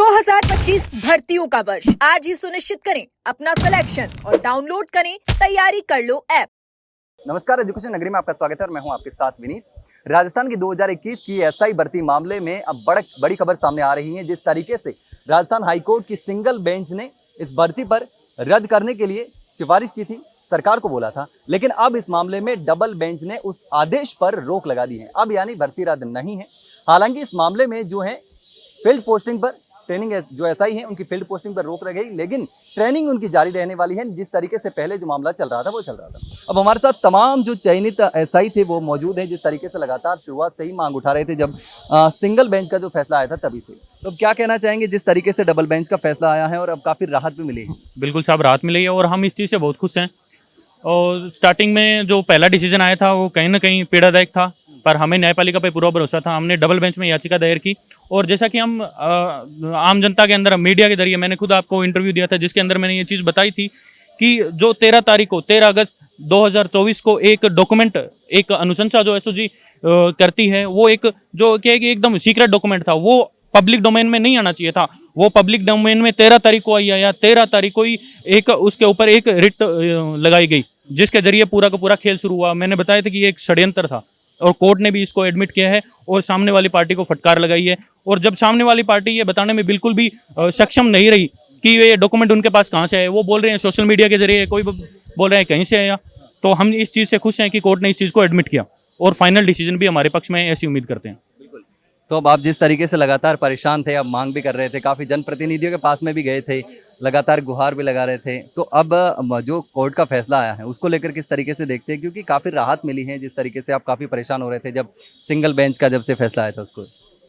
2025 भर्तियों का वर्ष आज ही सुनिश्चित करें अपना सिलेक्शन और डाउनलोड करें तैयारी कर लो ऐप। नमस्कार, एजुकेशन नगरी में आपका स्वागत है और मैं हूं आपके साथ विनीत। राजस्थान की 2021 की एसआई भर्ती मामले में अब बड़ी खबर सामने आ रही है। जिस तरीके से राजस्थान हाईकोर्ट की सिंगल बेंच ने इस भर्ती पर रद्द करने के लिए सिफारिश की थी, सरकार को बोला था, लेकिन अब इस मामले में डबल बेंच ने उस आदेश पर रोक लगा दी है। अब यानी भर्ती रद्द नहीं है। हालांकि इस मामले में जो है फील्ड पोस्टिंग पर ट्रेनिंग जो एसआई है उनकी फील्ड पोस्टिंग पर रोक लगी, लेकिन ट्रेनिंग उनकी जारी रहने वाली है। जिस तरीके से पहले जो मामला चल रहा था वो चल रहा था। अब हमारे साथ तमाम जो चयनित एसआई थे वो मौजूद हैं, जिस तरीके से लगातार शुरुआत से ही मांग उठा रहे थे जब सिंगल बेंच का जो फैसला आया था तभी से। तो क्या कहना चाहेंगे जिस तरीके से डबल बेंच का फैसला आया है और अब काफी राहत भी मिली है? बिल्कुल साहब, राहत मिली है और हम इस चीज़ से बहुत खुश हैं। और स्टार्टिंग में जो पहला डिसीजन आया था वो कहीं ना कहीं पीड़ादायक था, पर हमें न्यायपालिका पे पूरा भरोसा था। हमने डबल बेंच में याचिका दायर की और जैसा कि हम आम जनता के अंदर मीडिया के जरिए, मैंने खुद आपको इंटरव्यू दिया था जिसके अंदर मैंने ये चीज़ बताई थी कि जो 13 अगस्त 2024 को एक डॉक्यूमेंट, एक अनुशंसा जो एसओजी करती है, वो एक जो कि एकदम सीक्रेट डॉक्यूमेंट था, वो पब्लिक डोमेन में नहीं आना चाहिए था। वो पब्लिक डोमेन में 13 तारीख को आई है या 13 तारीख को ही एक उसके ऊपर एक रिट लगाई गई, जिसके जरिए पूरा का पूरा खेल शुरू हुआ। मैंने बताया था कि ये एक षड्यंत्र था और कोर्ट ने भी इसको एडमिट किया है और सामने वाली पार्टी को फटकार लगाई है। और जब सामने वाली पार्टी ये बताने में बिल्कुल भी सक्षम नहीं रही कि ये डॉक्यूमेंट उनके पास कहाँ से है, वो बोल रहे हैं सोशल मीडिया के जरिए, कोई बोल रहे हैं कहीं से आया, तो हम इस चीज़ से खुश हैं कि कोर्ट ने इस चीज़ को एडमिट किया और फाइनल डिसीजन भी हमारे पक्ष में है, ऐसी उम्मीद करते हैं। तो अब आप जिस तरीके से लगातार परेशान थे, अब मांग भी कर रहे थे, काफी जनप्रतिनिधियों के पास में भी गए थे, लगातार गुहार भी लगा रहे थे, तो अब जो कोर्ट का फैसला आया है उसको लेकर किस तरीके से देखते हैं? क्योंकि काफी राहत मिली है। जिस तरीके से आप काफी परेशान हो रहे थे जब सिंगल बेंच का जब से फैसला आया था उसको।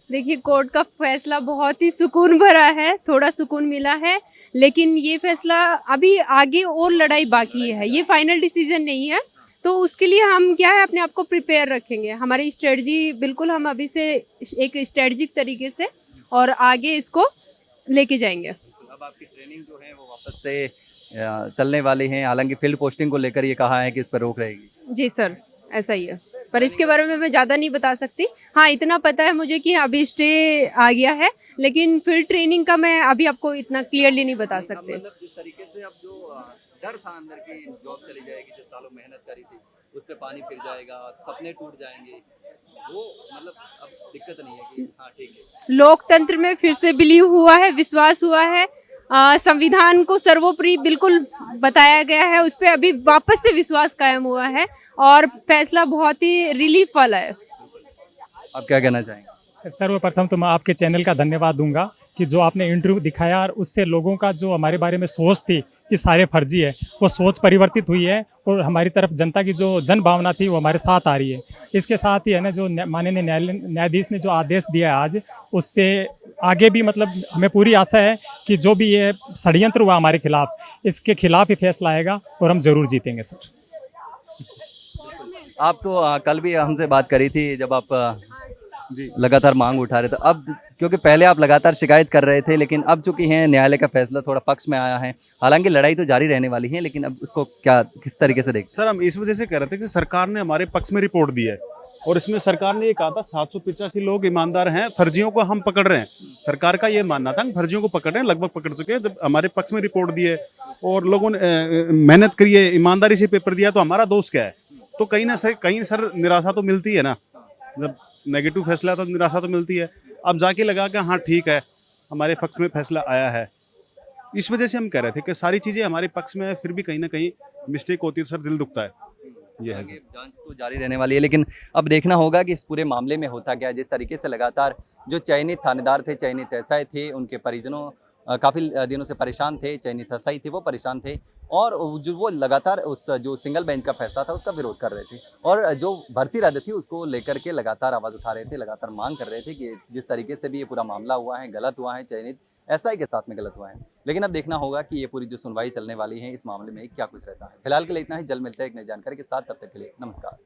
देखिए, कोर्ट का फैसला बहुत ही सुकून भरा है, थोड़ा सुकून मिला है, लेकिन ये फैसला अभी आगे और लड़ाई बाकी है। ये फाइनल डिसीजन नहीं है, तो उसके लिए हम क्या है अपने आप को प्रिपेयर रखेंगे। हमारी स्ट्रेटजी बिल्कुल हम अभी से एक स्ट्रेटजिक तरीके से और आगे इसको लेके जाएंगे। अब आपकी ट्रेनिंग जो है वो वापस से चलने वाली है, हालांकि फील्ड पोस्टिंग को लेकर ये कहा है कि इस पर रोक रहेगी। जी सर, ऐसा ही है, पर इसके बारे में मैं ज़्यादा नहीं बता सकती। हाँ, इतना पता है मुझे कि अभी स्टे आ गया है, लेकिन फील्ड ट्रेनिंग का मैं अभी आपको इतना क्लियरली नहीं बता सकते। मतलब जिस तरीके से अब जो डर था अंदर की जॉब चली जाएगी, जो सालों मेहनत करी थी उस पे पानी फिर जाएगा, सपने टूट जाएंगे, वो मतलब अब दिक्कत नहीं है कि हाँ ठीक है। लोकतंत्र में फिर से बिलीव हुआ है, विश्वास हुआ है, संविधान को सर्वोपरि बिल्कुल बताया गया है, उस पर अभी वापस से विश्वास कायम हुआ है और फैसला बहुत ही रिलीफ वाला है। आप क्या कहना चाहेंगे? सर्वप्रथम तो मैं आपके चैनल का धन्यवाद दूंगा कि जो आपने इंटरव्यू दिखाया और उससे लोगों का जो हमारे बारे में सोच थी कि सारे फर्जी है, वो सोच परिवर्तित हुई है और हमारी तरफ जनता की जो जन भावना थी वो हमारे साथ आ रही है। इसके साथ ही है ना, जो माननीय न्यायाधीश ने जो आदेश दिया है आज, उससे आगे भी मतलब हमें पूरी आशा है कि जो भी ये षड्यंत्र हुआ हमारे खिलाफ, इसके खिलाफ ही फैसला आएगा और हम जरूर जीतेंगे सर। आप तो कल भी हमसे बात करी थी जब आप जी लगातार मांग उठा रहे थे। अब क्योंकि पहले आप लगातार शिकायत कर रहे थे, लेकिन अब चूंकि है न्यायालय का फैसला थोड़ा पक्ष में आया है, हालांकि लड़ाई तो जारी रहने वाली है, लेकिन अब उसको क्या किस तरीके से देखते? सर, हम इस वजह से कह रहे थे कि सरकार ने हमारे पक्ष में रिपोर्ट दी है और इसमें सरकार ने ये कहा था 785 लोग ईमानदार हैं, फर्जियों को हम पकड़ रहे हैं। सरकार का ये मानना था कि फर्जियों को पकड़ रहे हैं, लगभग पकड़ चुके हैं। जब हमारे पक्ष में रिपोर्ट दी है और लोगों ने मेहनत करी है, ईमानदारी से पेपर दिया, तो हमारा दोष क्या है? तो कहीं सर निराशा तो मिलती है ना, जब नेगेटिव फैसला तो निराशा तो मिलती है। अब जाके लगा कि हाँ ठीक है, हमारे पक्ष में फैसला आया है। इस वजह से हम कह रहे थे कि सारी चीज़ें हमारे पक्ष में है, फिर भी कहीं ना कहीं मिस्टेक होती है, सर दिल दुखता है। ये है, जांच तो जारी रहने वाली है, लेकिन अब देखना होगा कि इस पूरे मामले में होता क्या है। जिस तरीके से लगातार जो चयनित थानेदार थे, चयनित एसआई थे, उनके परिजनों काफ़ी दिनों से परेशान थे, चयनित एसआई थे वो परेशान थे और जो वो लगातार उस जो सिंगल बेंच का फैसला था उसका विरोध कर रहे थे और जो भर्ती रद्द थी उसको लेकर के लगातार आवाज़ उठा रहे थे, लगातार मांग कर रहे थे कि जिस तरीके से भी ये पूरा मामला हुआ है गलत हुआ है, चयनित एसआई के साथ में गलत हुआ है। लेकिन अब देखना होगा कि ये पूरी जो सुनवाई चलने वाली है इस मामले में क्या कुछ रहता है। फिलहाल के लिए इतना ही, जल्द मिलते हैं एक नई जानकारी के साथ, तब तक के लिए नमस्कार।